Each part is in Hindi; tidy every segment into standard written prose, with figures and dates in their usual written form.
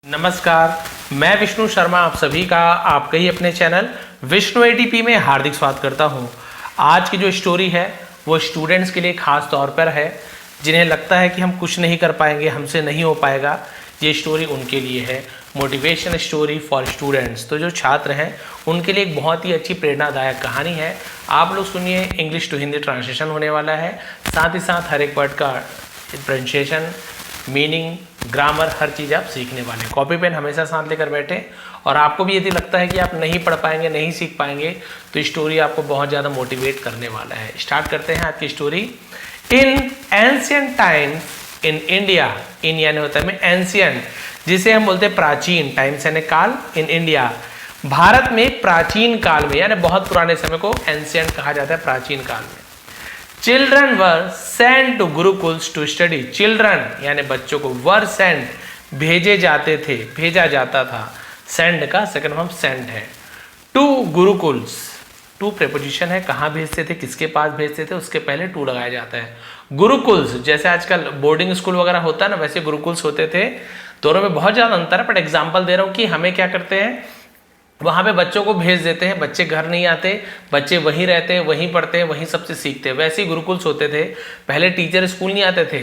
नमस्कार, मैं विष्णु शर्मा आप सभी का आपके ही अपने चैनल विष्णु एटीपी में हार्दिक स्वागत करता हूं। आज की जो स्टोरी है वो स्टूडेंट्स के लिए खास तौर पर है जिन्हें लगता है कि हम कुछ नहीं कर पाएंगे, हमसे नहीं हो पाएगा। ये स्टोरी उनके लिए है, मोटिवेशन स्टोरी फॉर स्टूडेंट्स। तो जो छात्र हैं उनके लिए एक बहुत ही अच्छी प्रेरणादायक कहानी है। आप लोग सुनिए, इंग्लिश टू हिंदी ट्रांसलेशन होने वाला है, साथ ही साथ हर एक वर्ड का प्रोनाउंसिएशन, मीनिंग, ग्रामर, हर चीज़ आप सीखने वाले हैं। कॉपी पेन हमेशा साथ लेकर बैठे। और आपको भी यदि लगता है कि आप नहीं पढ़ पाएंगे, नहीं सीख पाएंगे, तो स्टोरी आपको बहुत ज़्यादा मोटिवेट करने वाला है। स्टार्ट करते हैं आज की story. In ancient times in India, in यानी होता है में एंशियंट, जिसे हम बोलते हैं प्राचीन, टाइम्स यानी काल, इन इंडिया भारत में प्राचीन काल में यानी बहुत पुराने समय को एंशियंट कहा जाता है, प्राचीन काल में। Children were sent to gurukuls to study. Children यानी बच्चों को, वर सेंट भेजे जाते थे, भेजा जाता था। सेंड का सेकंड फॉर्म सेंट है। टू गुरुकुल्स, टू प्रेपोजिशन है, कहाँ भेजते थे, किसके पास भेजते थे, उसके पहले टू लगाया जाता है। गुरुकुल्स जैसे आजकल बोर्डिंग स्कूल वगैरह होता है ना, वैसे गुरुकुल्स होते थे। दोनों में बहुत ज्यादा अंतर है, बट एग्जाम्पल दे रहा हूँ कि हमें क्या करते हैं, वहां पे बच्चों को भेज देते हैं, बच्चे घर नहीं आते, बच्चे वहीं रहते हैं, वहीं पढ़ते हैं, वहीं सबसे सीखते हैं। वैसे ही गुरुकुल्स होते थे। पहले टीचर स्कूल नहीं आते थे,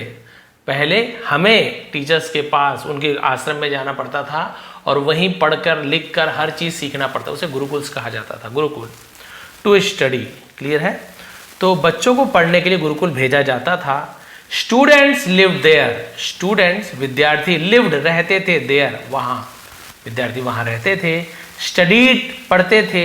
पहले हमें टीचर्स के पास उनके आश्रम में जाना पड़ता था और वहीं पढ़कर लिखकर हर चीज सीखना पड़ता, उसे गुरुकुल्स कहा जाता था, गुरुकुल। टू स्टडी, क्लियर है। तो बच्चों को पढ़ने के लिए गुरुकुल भेजा जाता था। स्टूडेंट्स लिव्ड देयर, स्टूडेंट्स विद्यार्थी, लिव्ड रहते थे, देयर वहां, विद्यार्थी वहां रहते थे। स्टडीड पढ़ते थे,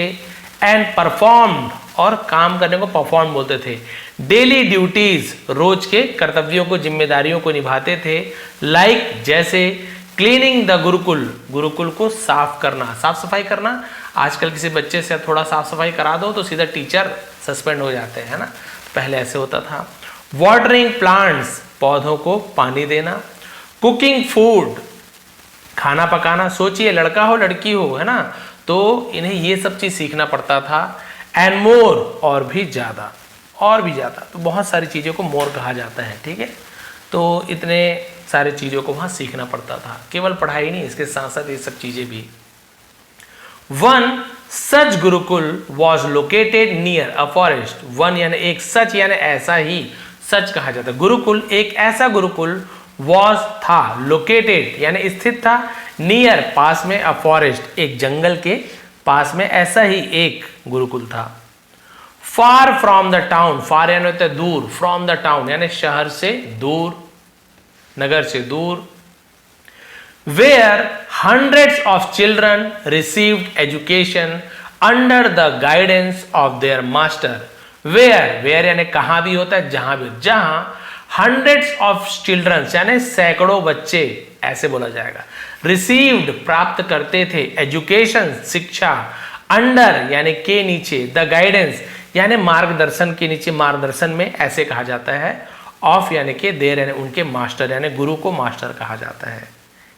एंड परफॉर्म्ड और काम करने को परफॉर्म बोलते थे। डेली ड्यूटीज रोज के कर्तव्यों को, जिम्मेदारियों को निभाते थे। लाइक जैसे क्लीनिंग द गुरुकुल, गुरुकुल को साफ करना, साफ सफाई करना। आजकल किसी बच्चे से थोड़ा साफ सफाई करा दो तो सीधा टीचर सस्पेंड हो जाते हैं, है ना, पहले ऐसे होता था। वाटरिंग प्लांट्स, पौधों को पानी देना। कुकिंग फूड, खाना पकाना। सोचिए, लड़का हो लड़की हो, है ना, तो इन्हें ये सब चीज सीखना पड़ता था। एंड मोर, और भी ज्यादा, और भी ज्यादा। तो बहुत सारी चीजों को मोर कहा जाता है, ठीक है। तो इतने सारी चीजों को वहां सीखना पड़ता था, केवल पढ़ाई नहीं, इसके साथ साथ ये सब चीजें भी। One such Gurukul was located near a forest. One यानी एक, सच यानी ऐसा ही, सच कहा जाता है। गुरुकुल, एक ऐसा गुरुकुल, वॉज था, लोकेटेड यानी स्थित था, नियर पास में, अ फॉरेस्ट एक जंगल के पास में, ऐसा ही एक गुरुकुल था। फार फ्रॉम द टाउन, फार यानी होता है दूर, फ्रॉम द टाउन यानी शहर से दूर, नगर से दूर। Where hundreds of children received education under the guidance of their master. Where, where यानी कहां भी होता है, जहां भी, जहां हंड्रेड्स ऑफ चिल्ड्रन यानी सैकड़ों बच्चे, ऐसे बोला जाएगा। रिसीव्ड प्राप्त करते थे, एजुकेशन शिक्षा, अंडर यानी के नीचे, द गाइडेंस यानी मार्गदर्शन के नीचे, मार्गदर्शन में, ऐसे कहा जाता है। ऑफ यानी के, देर यानी उनके, मास्टर यानी गुरु को मास्टर कहा जाता है,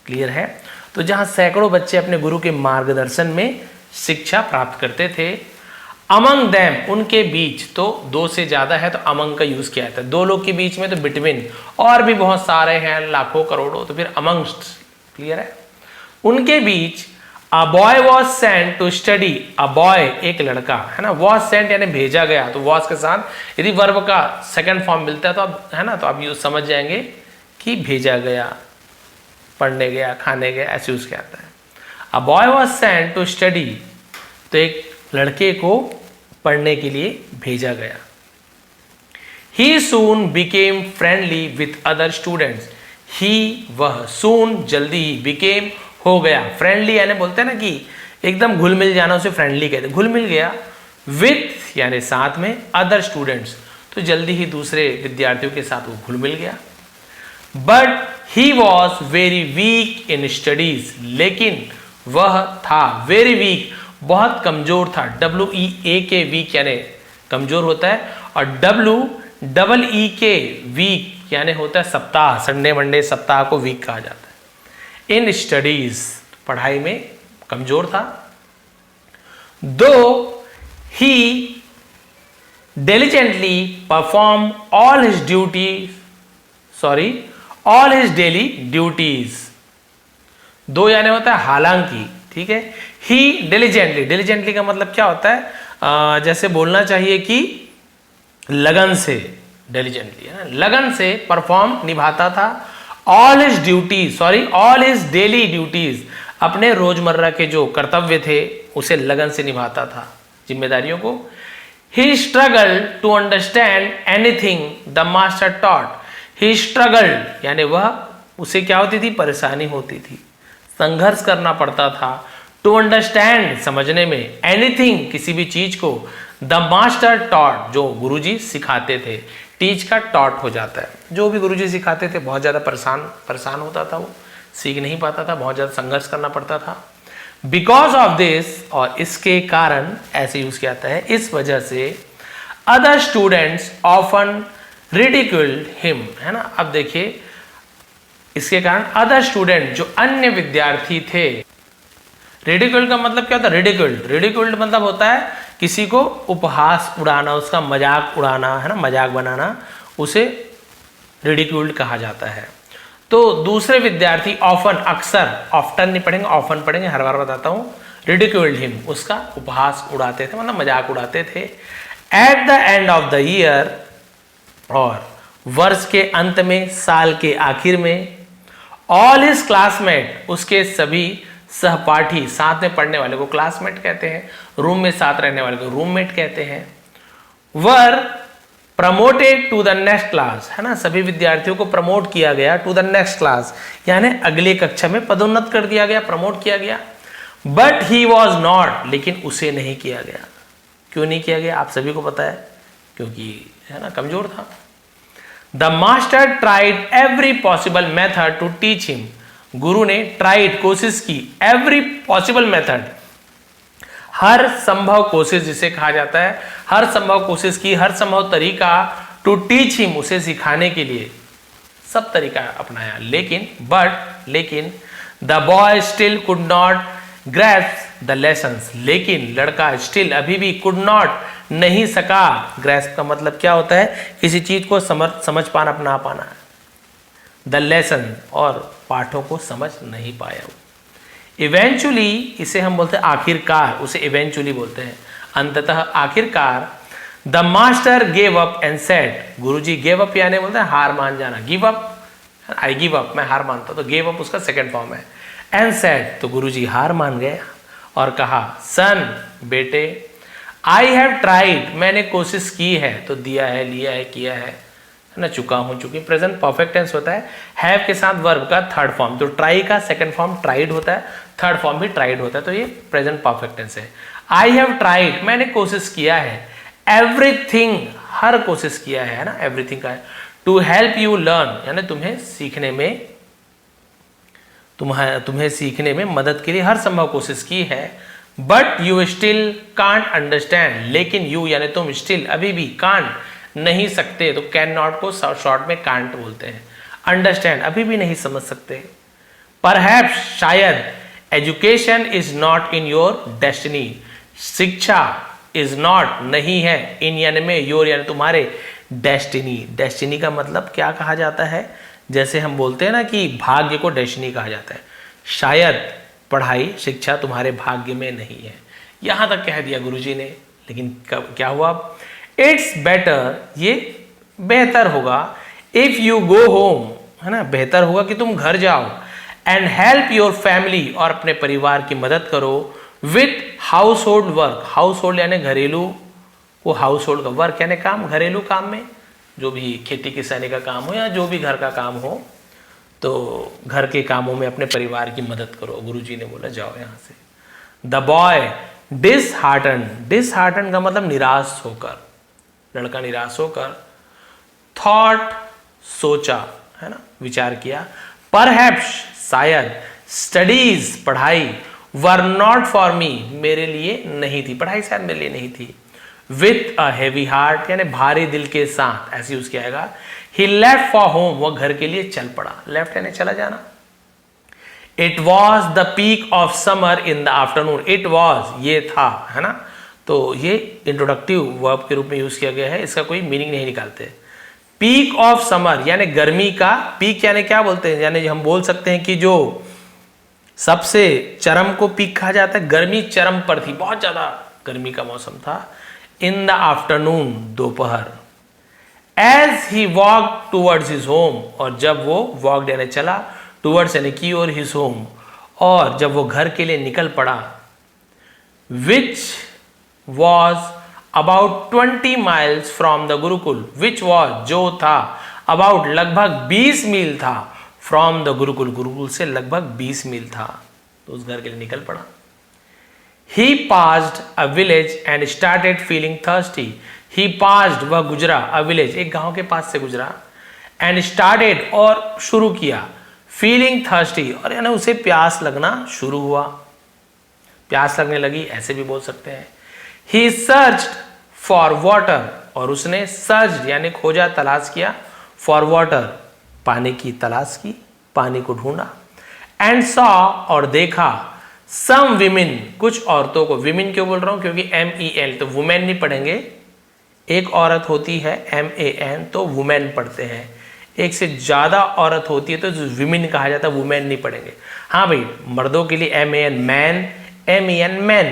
क्लियर है। तो जहां सैकड़ों बच्चे अपने गुरु के मार्गदर्शन में शिक्षा प्राप्त करते थे। अमंग देम, उनके बीच, तो दो से ज्यादा है तो अमंग का यूज किया जाता है। दो लोग के बीच में तो बिटवीन, और भी बहुत सारे हैं, लाखों करोड़ों, तो फिर अमंगस्ट, क्लियर है। उनके बीच a boy was sent to study. A boy एक लड़का, है ना, वॉज सेंट यानी भेजा गया, तो वॉज के साथ यदि वर्ब का सेकंड फॉर्म मिलता है तो आप, है ना, तो आप यूज समझ जाएंगे कि भेजा गया, पढ़ने गया, खाने गया, ऐसे यूज किया जाता है। A boy was sent to study, तो एक लड़के को पढ़ने के लिए भेजा गया। He soon became friendly with other students. He वह, सून जल्दी ही, बिकेम हो गया, फ्रेंडली यानी बोलते हैं ना कि एकदम घुल मिल जाना, उसे फ्रेंडली कहते हैं, घुल मिल गया। विथ यानी साथ में, अदर स्टूडेंट्स तो जल्दी ही दूसरे विद्यार्थियों के साथ वो घुल मिल गया। But he was very weak in studies, लेकिन वह था वेरी वीक, बहुत कमजोर था। WEAK वीक यानी कमजोर होता है, और WEE वीक यानी होता है सप्ताह, संडे मंडे सप्ताह को वीक कहा जाता है। इन स्टडीज, पढ़ाई में कमजोर था। दो ही diligently perform all his duties, all his daily duties, दो यानी होता है हालांकि, ठीक है। ही डिलीजेंटली, डिलीजेंटली का मतलब क्या होता है, जैसे बोलना चाहिए कि लगन से, डिलीजेंटली है ना, लगन से परफॉर्म निभाता था all his duties, sorry all his daily duties, अपने रोजमर्रा के जो कर्तव्य थे उसे लगन से निभाता था, जिम्मेदारियों को। He struggle to understand anything the master taught, he struggle यानी वह, उसे क्या होती थी, परेशानी होती थी, संघर्ष करना पड़ता था, टू अंडरस्टैंड समझने में, एनीथिंग किसी भी चीज को, द मास्टर टॉट जो गुरुजी सिखाते थे, टीच का टॉट हो जाता है, जो भी गुरुजी सिखाते थे बहुत ज्यादा परेशान होता था, वो सीख नहीं पाता था, बहुत ज्यादा संघर्ष करना पड़ता था। बिकॉज ऑफ दिस, और इसके कारण ऐसे यूज किया जाता है, इस वजह से other students often ridiculed him, है ना। अब देखिए इसके कारण अदर स्टूडेंट जो अन्य विद्यार्थी थे, रिडिक्यूल्ड का मतलब क्या होता है, रिडिक्यूल्ड मतलब होता है किसी को उपहास उड़ाना, उसका मजाक उड़ाना, है ना, मजाक बनाना, उसे रिडिक्यूल्ड कहा जाता है। तो दूसरे विद्यार्थी ऑफन, अक्सर, ऑफ्टन नहीं पढ़ेंगे, ऑफन पढ़ेंगे, हर बार बताता हूं, रिडिक्यूल्ड हिम, उसका उपहास उड़ाते थे, मतलब मजाक उड़ाते थे। At the end of the year, और वर्ष के अंत में, साल के आखिर में, ऑल हिज क्लासमेट, उसके सभी सहपाठी, साथ में पढ़ने वाले को क्लासमेट कहते हैं, रूम में साथ रहने वाले को रूममेट कहते हैं। Were promoted to the next class, है ना, सभी विद्यार्थियों को प्रमोट किया गया टू द नेक्स्ट क्लास, यानी अगली कक्षा में पदोन्नत कर दिया गया, प्रमोट किया गया। बट ही वॉज नॉट, लेकिन उसे नहीं किया गया। क्यों नहीं किया गया आप सभी को पता है, क्योंकि है ना कमजोर था। The master tried every possible method to teach him, गुरु ने ट्राइड, कोशिश की, एवरी पॉसिबल मेथड, हर संभव कोशिश जिसे कहा जाता है, हर संभव कोशिश की, हर संभव तरीका, टू टीच हिम, उसे सिखाने के लिए सब तरीका अपनाया, लेकिन the boy still could not grasp the lessons, लेकिन लड़का स्टिल, अभी भी, कुड नॉट, नहीं सका, ग्रैस्प का मतलब क्या होता है, किसी चीज को समझ पाना, अपना पाना, द लेसन, और पाठों को समझ नहीं पाया। इवेंचुअली, इसे हम बोलते हैं आखिरकार, उसे इवेंचुअली बोलते हैं, अंततः, आखिरकार। The master gave up and said, Guruji gave up यानी बोलते हैं हार मान जाना, give up, I give up, मैं हार मानता, तो गेव अप उसका सेकंड फॉर्म है। एंड सेड, तो गुरुजी हार मान गए और कहा, सन, बेटे, आई हैव ट्राइड, मैंने कोशिश की है, तो दिया है, लिया है, किया है ना, चुका हूं, चुकी। प्रेजेंट परफेक्ट टेंस होता है, हैव के साथ वर्ब का थर्ड फॉर्म, तो ट्राई का सेकंड फॉर्म ट्राइड होता है, थर्ड फॉर्म भी ट्राइड होता है, तो ये प्रेजेंट परफेक्ट टेंस है। आई हैव ट्राइड, मैंने कोशिश किया है, एवरीथिंग, हर कोशिश किया है ना, एवरीथिंग का है, टू हेल्प यू लर्न, यानी तुम्हें सीखने में, तुम्हें सीखने में मदद के लिए हर संभव कोशिश की है। But you still can't understand, लेकिन यू यानी तुम, स्टिल अभी भी, कांट नहीं सकते, तो कैन नॉट को शॉर्ट में कांट बोलते हैं, अंडरस्टैंड अभी भी नहीं समझ सकते। परहैप्स, शायद, education is not in your destiny, शिक्षा इज नॉट, नहीं है, इन यानी में, योर यानी तुम्हारे, डेस्टिनी, डेस्टिनी का मतलब क्या कहा जाता है, जैसे हम बोलते हैं ना कि भाग्य को डेस्टिनी कहा जाता है, शायद पढ़ाई, शिक्षा तुम्हारे भाग्य में नहीं है, यहां तक कह दिया गुरुजी ने। लेकिन क्या हुआ, इट्स बेटर, ये बेहतर होगा, इफ यू गो होम, है ना, बेहतर होगा कि तुम घर जाओ, एंड हेल्प योर फैमिली, और अपने परिवार की मदद करो, with house hold work, house hold यानी घरेलू, वो हाउस होल्ड का, वर्क यानी काम, घरेलू काम में जो भी खेती किसानी का काम हो या जो भी घर का काम हो, तो घर के कामों में अपने परिवार की मदद करो, गुरुजी ने बोला जाओ यहां से। द बॉय डिसहार्टन, डिसहार्टन का मतलब निराश होकर, लड़का निराश होकर, थॉट, सोचा, है ना, विचार किया, परहैप्स, शायद, स्टडीज, पढ़ाई, वर नॉट फॉर मी, मेरे लिए नहीं थी, पढ़ाई शायद मेरे लिए नहीं थी। विथ अ हेवी हार्ट यानी भारी दिल के साथ, ऐसे यूज किया जाएगा। ही लेफ्ट फॉर होम, वह घर के लिए चल पड़ा, लेफ्ट यानी चला जाना। It was the peak of summer in the afternoon, it was, ये था, है ना, तो ये इंट्रोडक्टिव वर्ब के रूप में यूज किया गया है, इसका कोई मीनिंग नहीं निकालते। पीक ऑफ समर यानी गर्मी का, पीक यानी क्या बोलते हैं, यानी हम बोल सकते हैं कि जो सबसे चरम को पीक कहा जाता है, गर्मी चरम पर थी, बहुत ज्यादा गर्मी का मौसम था। इन द आफ्टरनून, दोपहर। As he walk towards his home, और जब वो वॉक यानी चला, टूवर्ड्स यानी की ओर, हिज होम, और जब वो घर के लिए निकल पड़ा, which was about 20 miles from the Gurukul, which was जो था, अबाउट लगभग 20 मील था, फ्रॉम द गुरुकुल, गुरुकुल से लगभग 20 मील था, तो उस घर के लिए निकल पड़ा। He passed a village and started feeling thirsty. He passed, वह गुजरा, a village, एक गांव के पास से गुजरा, and started, और शुरू किया, feeling thirsty, और यानी उसे प्यास लगना शुरू हुआ, प्यास लगने लगी, ऐसे भी बोल सकते हैं। He searched for water, और उसने searched यानी खोजा, तलाश किया, for water, पानी की तलाश की, पानी को ढूंढा, and saw, और देखा, some women, कुछ औरतों को, women क्यों बोल रहा हूं, क्योंकि MEN, तो women नहीं पढ़ेंगे, एक औरत होती है MAN, तो women पढ़ते हैं, एक से ज्यादा औरत होती है तो women कहा जाता है, women नहीं पढ़ेंगे। हाँ भाई, मर्दों के लिए MAN man, MEN men,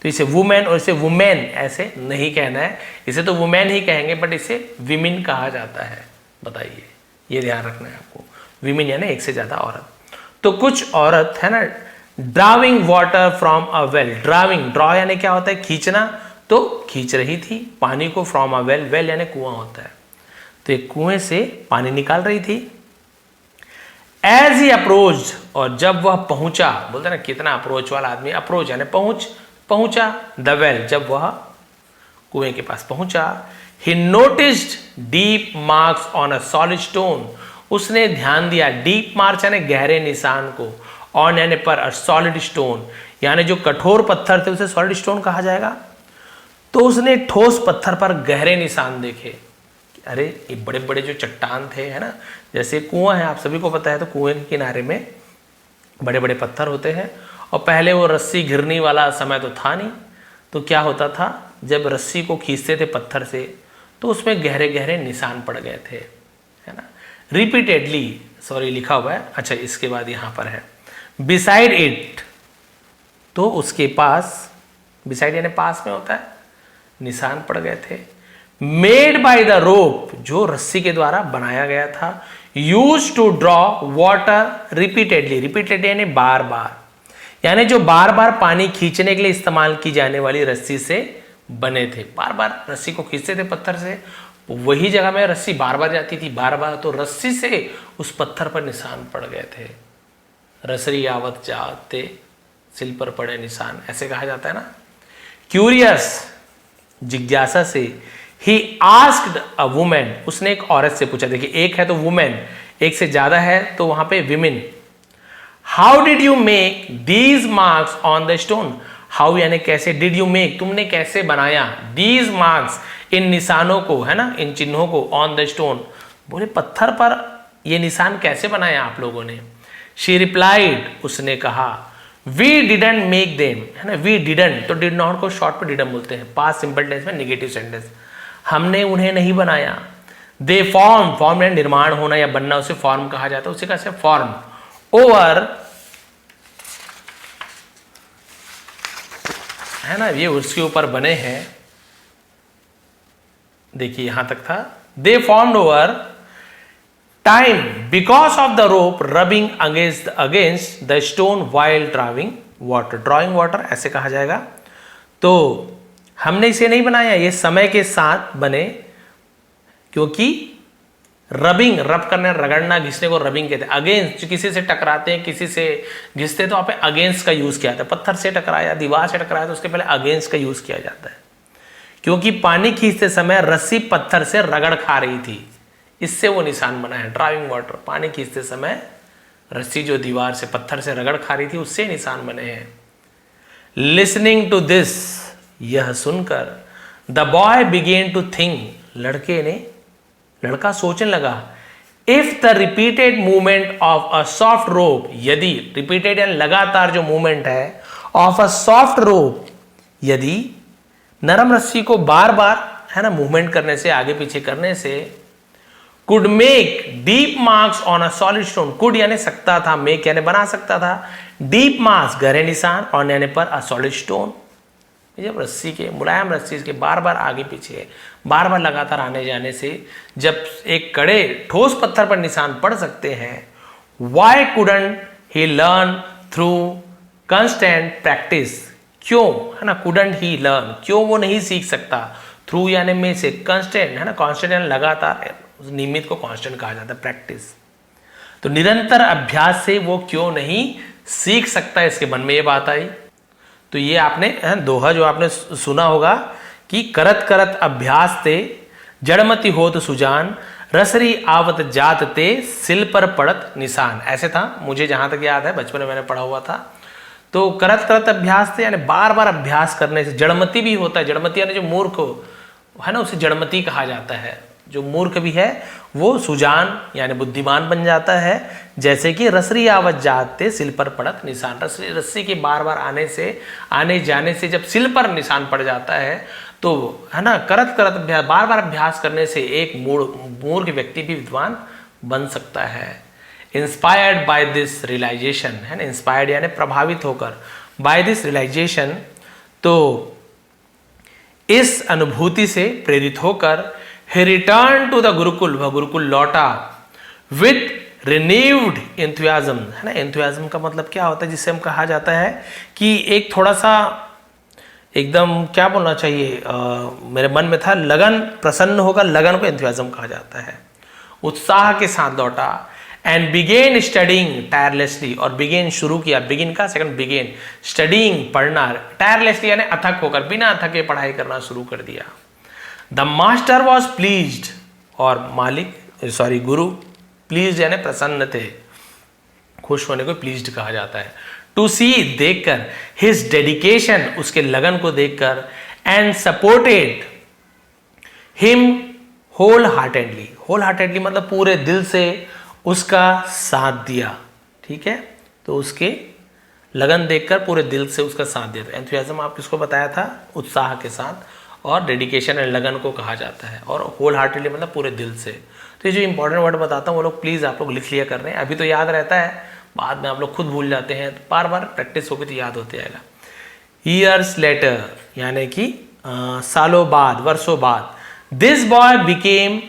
तो इसे women और इसे women ऐसे नहीं कहना है, इसे तो women ही कहेंगे, बट इसे women कहा जाता है। बताइए, ये ध्यान रखना है आपको, women यानी एक से ज्यादा औरत। तो कुछ औरत है ना, drawing water from a well, drawing, draw यानी क्या होता है, खींचना, तो खींच रही थी पानी को, फ्रॉम अ वेल, वेल यानी कुआं होता है, तो एक कुएं से पानी निकाल रही थी। एज ही अप्रोच, और जब वह पहुंचा, बोलते ना कितना अप्रोच वाला आदमी, अप्रोच यानी पहुंचा, द वेल, जब वह कुएं के पास पहुंचा, ही noticed deep marks on a solid stone, उसने ध्यान दिया, डीप मार्क्स यानी गहरे निशान को, ऑन यानी पर, अ सॉलिड स्टोन यानी जो कठोर पत्थर थे उसे सॉलिड स्टोन कहा जाएगा, तो उसने ठोस पत्थर पर गहरे निशान देखे। अरे ये बड़े बड़े जो चट्टान थे, है ना, जैसे कुआं है, आप सभी को पता है, तो कुएं के किनारे में बड़े बड़े पत्थर होते हैं, और पहले वो रस्सी घिरनी वाला समय तो था नहीं, तो क्या होता था, जब रस्सी को खींचते थे पत्थर से, तो उसमें गहरे गहरे निशान पड़ गए थे, है ना। रिपीटेडली, सॉरी लिखा हुआ है, अच्छा इसके बाद यहाँ पर है बिसाइड इट, तो उसके पास, बिसाइड यानी पास में होता है, निशान पड़ गए थे। मेड बाय द रोप, जो रस्सी के द्वारा बनाया गया था, use to draw water repeatedly, repeatedly यानी बार बार, यानी जो बार बार पानी खींचने के लिए इस्तेमाल की जाने वाली रस्सी से बने थे, बार बार रस्सी को खींचते थे पत्थर से, वही जगह में रस्सी बार बार जाती थी, बार बार, तो रस्सी से उस पत्थर पर निशान पड़ गए थे। रसरी आवत जाते सिल पर पड़े निशान, ऐसे कहा जाता है ना। क्यूरियस, जिज्ञासा से, ही आस्क्ड अ वुमेन, उसने एक औरत से पूछा, देखिए एक है तो वुमेन, एक से ज्यादा है तो वहां पे women. How did you make these marks on the stone, how यानी कैसे, डिड यू मेक तुमने कैसे बनाया, दीज मार्क्स इन निशानों को, है ना, इन चिन्हों को, ऑन द स्टोन, बोले पत्थर पर ये निशान कैसे बनाया आप लोगों ने। शी रिप्लाइड, उसने कहा, वी डिडंट मेक देम, है ना, वी डिडंट, तो डिड नॉट को शॉर्ट पर डिडंट बोलते हैं, पास्ट सिंपल टेंस में नेगेटिव सेंटेंस, हमने उन्हें नहीं बनाया। दे फॉर्म, फॉर्म में निर्माण होना या बनना, उसे फॉर्म कहा जाता है, उसे कैसे फॉर्म, ओवर, है ना, ये उसके ऊपर बने हैं, देखिए यहां तक था, दे formed over time because of the rope rubbing against the stone while driving water, drawing water ऐसे कहा जाएगा। तो हमने इसे नहीं बनाया, ये समय के साथ बने, क्योंकि रबिंग, रब करना, रगड़ना, घिसने को रबिंग कहते हैं। अगेंस्ट, किसी से टकराते हैं, किसी से घिसते हैं, तो वहां पे अगेंस्ट का यूज किया जाता है, पत्थर से टकराया, दीवार से टकराया, तो उसके पहले अगेंस्ट का यूज किया जाता है, क्योंकि पानी खींचते समय रस्सी पत्थर से रगड़ खा रही थी, इससे वो निशान बना है। ड्राइविंग वाटर, पानी खींचते समय रस्सी जो दीवार से, पत्थर से रगड़ खा रही थी, उससे निशान बने हैं। लिसनिंग टू दिस, यह सुनकर, the boy began to think, लड़का सोचने लगा, if the repeated movement of a soft rope, यदि रिपीटेड यानी लगातार जो मूवमेंट है, ऑफ अ सॉफ्ट रोप, यदि नरम रस्सी को बार बार, है ना, मूवमेंट करने से, आगे पीछे करने से, could make deep marks on a solid stone, could यानी सकता था, मेक यानी बना सकता था, डीप मार्क्स गहरे निशान, ऑन यानी पर, अ सॉलिड स्टोन जब रस्सी के, मुलायम रस्सी के बार बार आगे पीछे बार बार लगातार आने जाने से जब एक कड़े ठोस पत्थर पर निशान पड़ सकते हैं, वाई कुडंट ही लर्न थ्रू कंस्टेंट प्रैक्टिस, क्यों, है ना, कुडंट ही लर्न, क्यों वो नहीं सीख सकता, थ्रू यानी में से, कंस्टेंट है ना, कांस्टेंट यानी लगातार, नियमित को कांस्टेंट कहा जाता है, प्रैक्टिस, तो निरंतर अभ्यास से वो क्यों नहीं सीख सकता, इसके मन में ये बात आई। तो ये आपने दोहा जो आपने सुना होगा कि करत करत अभ्यास ते जड़मति होत सुजान, रसरी आवत जात ते सिल पर पड़त निशान, ऐसे था, मुझे जहां तक याद है बचपन में मैंने पढ़ा हुआ था। तो करत करत अभ्यास थे यानी बार बार अभ्यास करने से, जड़मति भी होता है, जड़मति यानी जो मूर्ख है ना उसे जड़मति कहा जाता है, जो मूर्ख भी है वो सुजान यानी बुद्धिमान बन जाता है, जैसे कि रसरी आवत जाते सिल पर पड़त निशान, रस्सी के बार बार आने जाने से जब सिल पर निशान पड़ जाता है तो है ना, करत करत अभ्यास, बार बार अभ्यास करने से एक मूर्ख व्यक्ति भी विद्वान बन सकता है। इंस्पायर्ड बाय दिस रियलाइजेशन, है ना, इंस्पायर्ड यानी प्रभावित होकर, बाय दिस रियलाइजेशन, तो इस अनुभूति से प्रेरित होकर he returned to the Gurukul, वह गुरुकुल लौटा, with renewed enthusiasm, है ना, enthusiasm का मतलब क्या होता है, जिससे हम कहा जाता है कि एक थोड़ा सा एकदम क्या बोलना चाहिए, मेरे मन में था लगन, प्रसन्न होगा, लगन को enthusiasm कहा जाता है, उत्साह के साथ लौटा, एंड बिगेन स्टडिंग टायरलेसली, और बिगेन शुरू किया, बिगिन का सेकंड बिगेन, स्टडिंग पढ़ना, टायरलेसली यानी अथक होकर, बिना अथके पढ़ाई करना शुरू कर दिया। द मास्टर वॉज प्लीज्ड, और गुरु प्लीज्ड यानी प्रसन्न थे, खुश होने को प्लीज्ड कहा जाता है। टू सी देखकर, हिज डेडिकेशन उसके लगन को देखकर, and supported him wholeheartedly मतलब पूरे दिल से उसका साथ दिया, ठीक है, तो उसके लगन देखकर पूरे दिल से उसका साथ दिया। एंथुसियाज्म आप किसको बताया था, उत्साह के साथ, और डेडिकेशन एंड लगन को कहा जाता है, और होल हार्टेडली मतलब पूरे दिल से। तो ये जो इंपॉर्टेंट वर्ड बताता हूँ वो लोग प्लीज़ आप लोग लिख लिया कर रहे हैं, अभी तो याद रहता है, बाद में आप लोग खुद भूल जाते हैं, बार बार प्रैक्टिस होगी तो याद होते आएगा। ईयर्स लेटर यानी कि सालों बाद, वर्षों बाद, this boy became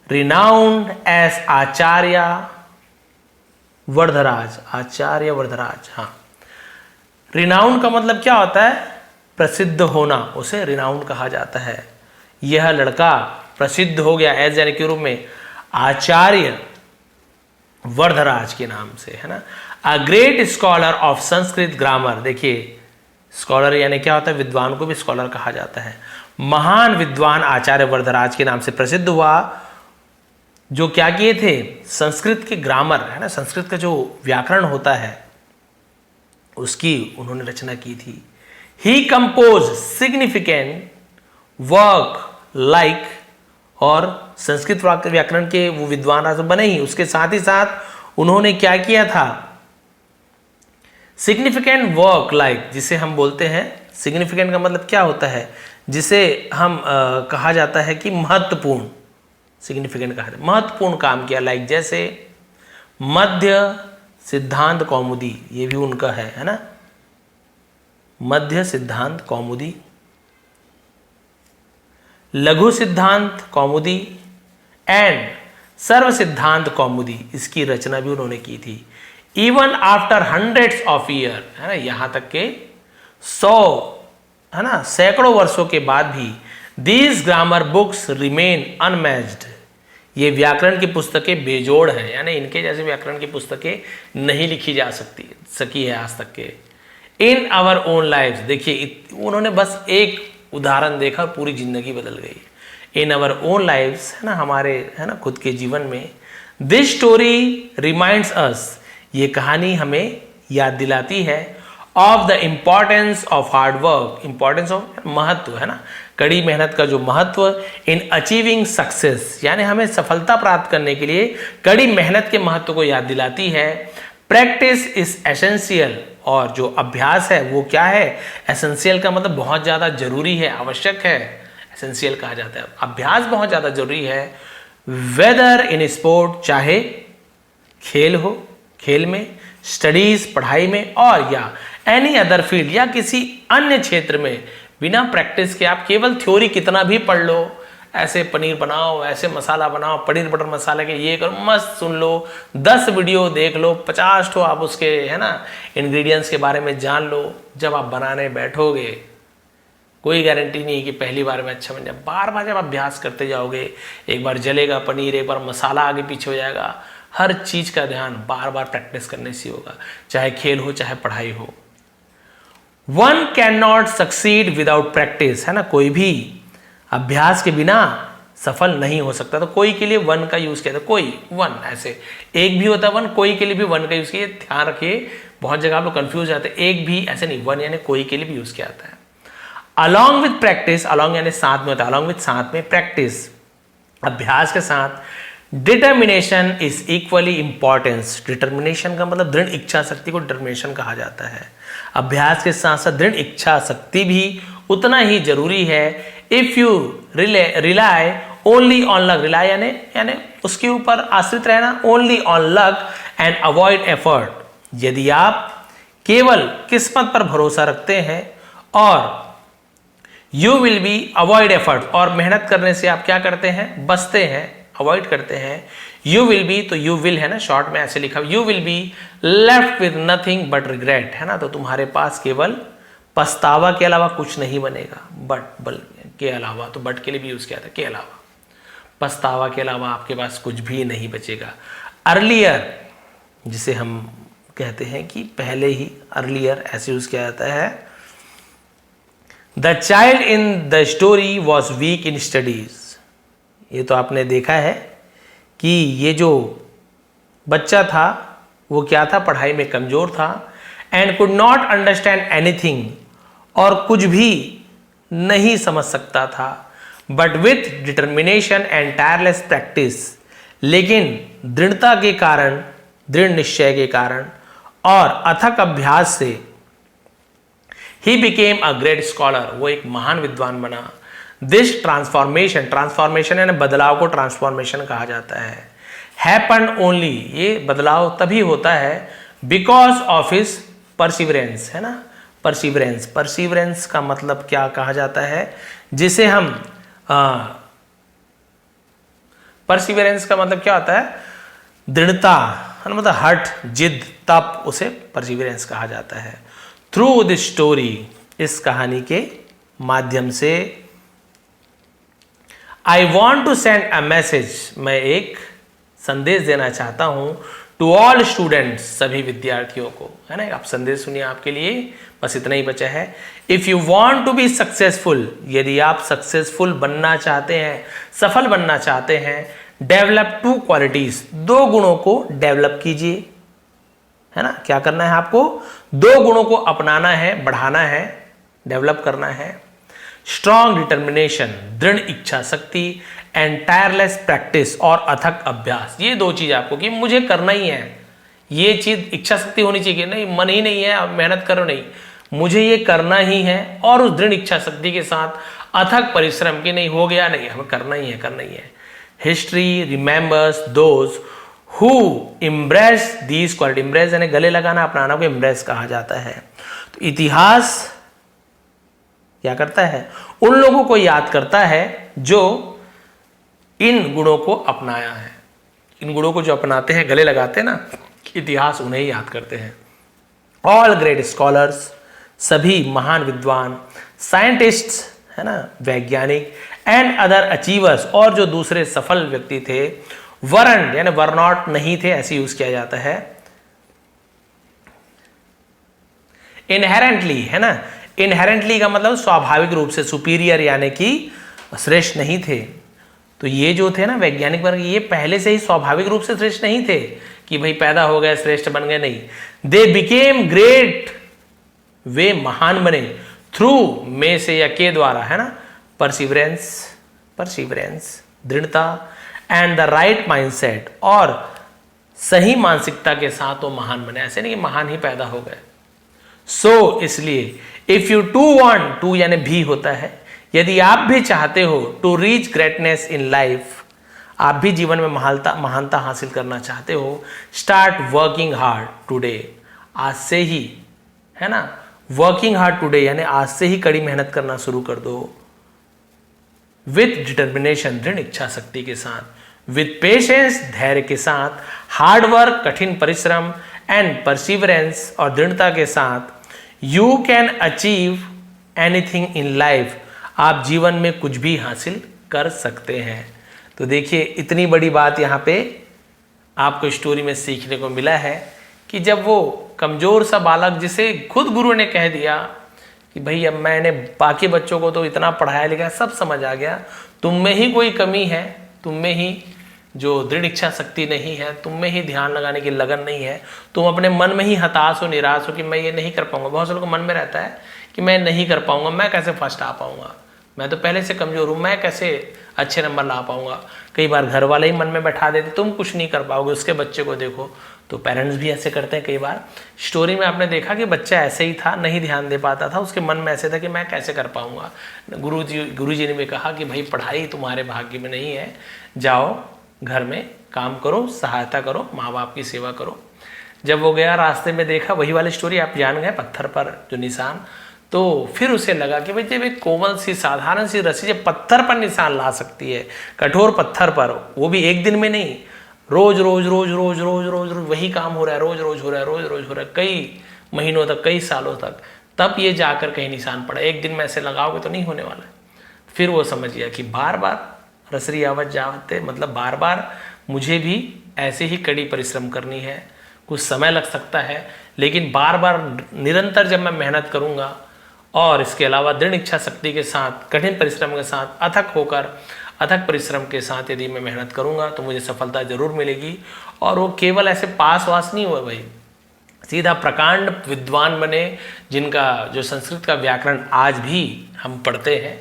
renowned as Acharya Vardharaj, हाँ, रिनाउंड का मतलब क्या होता है, प्रसिद्ध होना, उसे रिनाउंड कहा जाता है। यह लड़का प्रसिद्ध हो गया, एज यानी के रूप में, आचार्य वर्धराज के नाम से, है ना। A great scholar of Sanskrit grammar, देखिए स्कॉलर यानी क्या होता है, विद्वान को भी स्कॉलर कहा जाता है। महान विद्वान आचार्य वर्धराज के नाम से प्रसिद्ध हुआ, जो क्या किए थे, संस्कृत के ग्रामर, है ना, संस्कृत का जो व्याकरण होता है उसकी उन्होंने रचना की थी। He composed significant work like, और संस्कृत व्याकरण के वो विद्वान राजा बने ही, उसके साथ ही साथ उन्होंने क्या किया था, सिग्निफिकेंट वर्क लाइक, जिसे हम बोलते हैं, सिग्निफिकेंट का मतलब क्या होता है, जिसे हम कहा जाता है कि महत्वपूर्ण, सिग्निफिकेंट कहा जाता है, महत्वपूर्ण काम किया, लाइक जैसे मध्य सिद्धांत कौमुदी, ये भी उनका है ना, मध्य सिद्धांत कौमुदी, लघु सिद्धांत कौमुदी एंड सर्व सिद्धांत कौमुदी, इसकी रचना भी उन्होंने की थी। Even after hundreds of year, है ना, यहां तक के 100, है ना, सैकड़ों वर्षों के बाद भी, these grammar books remain unmatched, ये व्याकरण की पुस्तकें बेजोड़ हैं, यानी इनके जैसे व्याकरण की पुस्तकें नहीं लिखी जा सकी है आज तक के। इन आवर ओन लाइफ, देखिए उन्होंने बस एक उदाहरण देखा, पूरी जिंदगी बदल गई। इन आवर ओन लाइफ, है ना, हमारे, है ना, खुद के जीवन में, दिस स्टोरी रिमाइंड्स अस, ये कहानी हमें याद दिलाती है, of the importance of hard work, importance of महत्व, है ना, कड़ी मेहनत का जो महत्व, इन अचीविंग सक्सेस, यानी हमें सफलता प्राप्त करने के लिए कड़ी मेहनत के महत्व को याद दिलाती है। प्रैक्टिस इज एसेंशियल, और जो अभ्यास है वो क्या है, एसेंशियल का मतलब बहुत ज़्यादा जरूरी है, आवश्यक है, एसेंशियल कहा जाता है, अभ्यास बहुत ज़्यादा जरूरी है। वेदर इन स्पोर्ट, चाहे खेल हो, खेल में, स्टडीज पढ़ाई में, और या एनी अदर फील्ड या किसी अन्य क्षेत्र में, बिना प्रैक्टिस के आप केवल थ्योरी कितना भी पढ़ लो, ऐसे पनीर बनाओ, ऐसे मसाला बनाओ, पनीर बटर मसाला के ये करो, मस्त सुन लो, 10 वीडियो देख लो, 50 तो आप उसके है ना इंग्रेडिएंट्स के बारे में जान लो, जब आप बनाने बैठोगे कोई गारंटी नहीं है कि पहली बार में अच्छा बन जाए। बार बार जब अभ्यास करते जाओगे, एक बार जलेगा पनीर, एक बार मसाला आगे पीछे हो जाएगा। हर चीज का ध्यान बार बार प्रैक्टिस करने से होगा, चाहे खेल हो चाहे पढ़ाई हो। One can not succeed without practice, है ना, कोई भी अभ्यास के बिना सफल नहीं हो सकता। तो कोई के लिए वन का यूज किया था, कोई वन, ऐसे एक भी होता है वन, कोई के लिए भी वन का यूज किया, ध्यान रखिए, बहुत जगह आप लोग कंफ्यूज जाते हैं। एक भी ऐसे नहीं, वन यानी कोई के लिए भी यूज किया जाता है। अलॉन्ग विथ प्रैक्टिस, अलॉन्ग यानी साथ में होता है, अलॉन्ग विथ साथ में, प्रैक्टिस अभ्यास के साथ। Determination is equally importance, determination का मतलब दृढ़ इच्छा शक्ति को डिटर्मिनेशन कहा जाता है। अभ्यास के साथ साथ दृढ़ इच्छा शक्ति भी उतना ही जरूरी है। If you rely only on luck, rely यानी उसके ऊपर आश्रित रहना, only on luck and avoid effort, यदि आप केवल किस्मत पर भरोसा रखते हैं और you will be avoid effort, और मेहनत करने से आप क्या करते हैं, बचते हैं, अवॉइड करते हैं। यू विल बी, तो यू विल है ना, शॉर्ट में ऐसे लिखा, you will be left with nothing but regret, है ना, तो तुम्हारे पास केवल पछतावा के अलावा कुछ नहीं बनेगा। बट बल के अलावा, तो बट के लिए भी यूज किया था, के अलावा, पछतावा के अलावा आपके पास कुछ भी नहीं बचेगा। अर्लियर, जिसे हम कहते हैं कि पहले ही, अर्लियर ऐसे यूज किया जाता है। The child in the story was weak in studies, ये तो आपने देखा है कि ये जो बच्चा था वो क्या था, पढ़ाई में कमजोर था। And could not understand anything, और कुछ भी नहीं समझ सकता था। But with determination and tireless practice, लेकिन दृढ़ता के कारण, दृढ़ निश्चय के कारण और अथक अभ्यास से, he became a great scholar, वो एक महान विद्वान बना। दिस ट्रांसफॉर्मेशन, ट्रांसफॉर्मेशन यानी बदलाव को ट्रांसफॉर्मेशन कहा जाता है। हैपन ओनली, ये बदलाव तभी होता है बिकॉज ऑफ हिज परसिवरेंस, है ना, परसिवरेंस, परसिवरेंस का मतलब क्या कहा जाता है, जिसे हम परसिवरेंस का मतलब क्या होता है, दृढ़ता, मतलब हठ, जिद, तप, उसे परसिवरेंस कहा जाता है। थ्रू दिस स्टोरी, इस कहानी के माध्यम से, I want to send a message, मैं एक संदेश देना चाहता हूं, टू ऑल स्टूडेंट्स, सभी विद्यार्थियों को, है ना, आप संदेश सुनिए, आपके लिए बस इतना ही बचा है। If you want to be successful, यदि आप सक्सेसफुल बनना चाहते हैं, सफल बनना चाहते हैं, डेवलप 2 क्वालिटीज, 2 गुणों को डेवलप कीजिए, है ना, क्या करना है आपको, 2 गुणों को अपनाना है, बढ़ाना है, डेवलप करना है। स्ट्रॉन्ग डिटर्मिनेशन, दृढ़ इच्छा शक्ति, एंड टायरलेस प्रैक्टिस, और अथक अभ्यास, ये 2 चीज आपको कि मुझे करना ही है, ये चीज इच्छा शक्ति होनी चाहिए, नहीं मन ही नहीं है, अब मेहनत करो नहीं, मुझे ये करना ही है, और उस दृढ़ इच्छा शक्ति के साथ अथक परिश्रम की, नहीं हो गया नहीं, हमें करना ही है, करना ही है। History remembers those who embrace these quality, embrace यानी गले लगाना, अपनाना को इम्ब्रेस कहा जाता है। तो इतिहास क्या करता है, उन लोगों को याद करता है जो इन गुणों को अपनाया है, इन गुणों को जो अपनाते हैं, गले लगाते हैं ना, इतिहास उन्हें याद करते हैं। ऑल ग्रेट स्कॉलर्स, सभी महान विद्वान, साइंटिस्ट्स, है ना, वैज्ञानिक, एंड अदर अचीवर्स, और जो दूसरे सफल व्यक्ति थे, वरन यानी वर नॉट, नहीं थे, ऐसे यूज किया जाता है। इनहेरेंटली, है ना, इनहेरेंटली का मतलब स्वाभाविक रूप से, सुपीरियर यानी कि श्रेष्ठ नहीं थे। तो ये जो थे ना वैज्ञानिक वर्ग, ये पहले से ही स्वाभाविक रूप से श्रेष्ठ नहीं थे कि भाई पैदा हो गए श्रेष्ठ बन गए, नहीं, दे बिकेम ग्रेट, वे महान बने, थ्रू, में से या के द्वारा, है ना, परसिवरेंस, परसिवरेंस, दृढ़ता, एंड द राइट माइंडसेट, और सही मानसिकता के साथ वो महान बने, ऐसे नहीं कि महान ही पैदा हो गए। सो इसलिए, if you too want, to यानी भी होता है, यदि आप भी चाहते हो, to reach greatness in life, आप भी जीवन में महानता हासिल करना चाहते हो, स्टार्ट वर्किंग हार्ड टुडे। आज से ही, है ना, वर्किंग हार्ड टुडे यानी आज से ही कड़ी मेहनत करना शुरू कर दो। विथ डिटर्मिनेशन, दृढ़ इच्छा शक्ति के साथ, विथ पेशेंस, धैर्य के साथ, हार्ड वर्क, कठिन परिश्रम, एंड परसिवरेंस, और दृढ़ता के साथ, you can achieve anything in life. आप जीवन में कुछ भी हासिल कर सकते हैं। तो देखिए, इतनी बड़ी बात यहाँ पे आपको स्टोरी में सीखने को मिला है कि जब वो कमजोर सा बालक, जिसे खुद गुरु ने कह दिया कि भाई अब मैंने बाकी बच्चों को तो इतना पढ़ाया लिखा, सब समझ आ गया, तुम में ही कोई कमी है, तुम में ही जो दृढ़ इच्छा शक्ति नहीं है, तुम में ही ध्यान लगाने की लगन नहीं है, तुम अपने मन में ही हताश हो, निराश हो कि मैं ये नहीं कर पाऊंगा। बहुत से लोगों को मन में रहता है कि मैं नहीं कर पाऊंगा, मैं कैसे फर्स्ट आ पाऊंगा, मैं तो पहले से कमजोर हूँ, मैं कैसे अच्छे नंबर ला पाऊंगा। कई बार घर वाले ही मन में बैठा देते, तुम कुछ नहीं कर पाओगे, उसके बच्चे को देखो। तो पेरेंट्स भी ऐसे करते हैं। कई बार स्टोरी में आपने देखा कि बच्चा ऐसे ही था, नहीं ध्यान दे पाता था, उसके मन में ऐसे था कि मैं कैसे कर पाऊंगा। गुरु जी ने भी कहा कि भाई पढ़ाई तुम्हारे भाग्य में नहीं है, जाओ घर में काम करो, सहायता करो, माँ बाप की सेवा करो। जब वो गया, रास्ते में देखा वही वाली स्टोरी आप जान गए, पत्थर पर जो निशान। तो फिर उसे लगा कि भाई जब एक कोमल सी साधारण सी रस्सी जब पत्थर पर निशान ला सकती है, कठोर पत्थर पर, वो भी एक दिन में नहीं, रोज रोज रोज रोज रोज रोज रोज वही काम हो रहा है, रोज रोज हो रहा है, रोज रोज हो रहा है, कई महीनों तक, कई सालों तक, तब ये जाकर कहीं निशान पड़ा। एक दिन में ऐसे लगाओगे तो नहीं होने वाला है। फिर वो समझ गया कि बार बार रसरी आवत जावते, मतलब बार बार मुझे भी ऐसे ही कड़ी परिश्रम करनी है। कुछ समय लग सकता है, लेकिन बार बार निरंतर जब मैं मेहनत करूंगा और इसके अलावा दृढ़ इच्छा शक्ति के साथ, कठिन परिश्रम के साथ, अथक परिश्रम के साथ यदि मैं मेहनत करूंगा तो मुझे सफलता जरूर मिलेगी। और वो केवल ऐसे पास वास नहीं हुआ भाई, सीधा प्रकांड विद्वान बने, जिनका जो संस्कृत का व्याकरण आज भी हम पढ़ते हैं,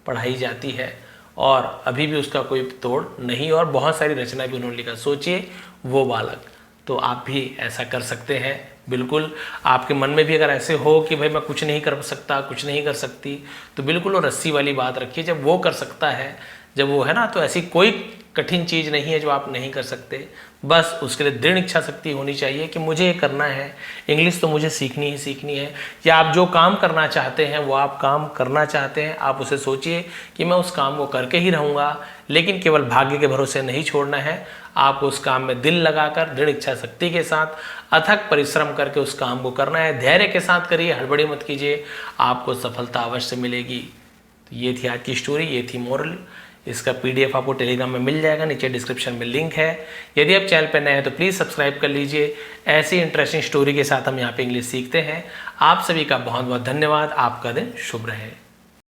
पढ़ाई जाती है और अभी भी उसका कोई तोड़ नहीं, और बहुत सारी रचना भी उन्होंने लिखा। सोचिए वो बालक, तो आप भी ऐसा कर सकते हैं। बिल्कुल आपके मन में भी अगर ऐसे हो कि भाई मैं कुछ नहीं कर सकता, कुछ नहीं कर सकती, तो बिल्कुल वो रस्सी वाली बात रखिए। जब वो कर सकता है, जब वो है ना, तो ऐसी कोई कठिन चीज़ नहीं है जो आप नहीं कर सकते। बस उसके लिए दृढ़ इच्छा शक्ति होनी चाहिए कि मुझे ये करना है, इंग्लिश तो मुझे सीखनी ही सीखनी है। या आप जो काम करना चाहते हैं, वो आप काम करना चाहते हैं, आप उसे सोचिए कि मैं उस काम को करके ही रहूँगा, लेकिन केवल भाग्य के भरोसे नहीं छोड़ना है। आपको उस काम में दिल लगाकर, दृढ़ इच्छा शक्ति के साथ, अथक परिश्रम करके उस काम को करना है। धैर्य के साथ करिए, हड़बड़ी मत कीजिए, आपको सफलता अवश्य मिलेगी। तो ये थी आज की स्टोरी, ये थी मोरल। इसका PDF आपको टेलीग्राम में मिल जाएगा, नीचे डिस्क्रिप्शन में लिंक है। यदि आप चैनल पर नए हैं तो प्लीज़ सब्सक्राइब कर लीजिए। ऐसी इंटरेस्टिंग स्टोरी के साथ हम यहाँ पे इंग्लिश सीखते हैं। आप सभी का बहुत बहुत धन्यवाद। आपका दिन शुभ रहे।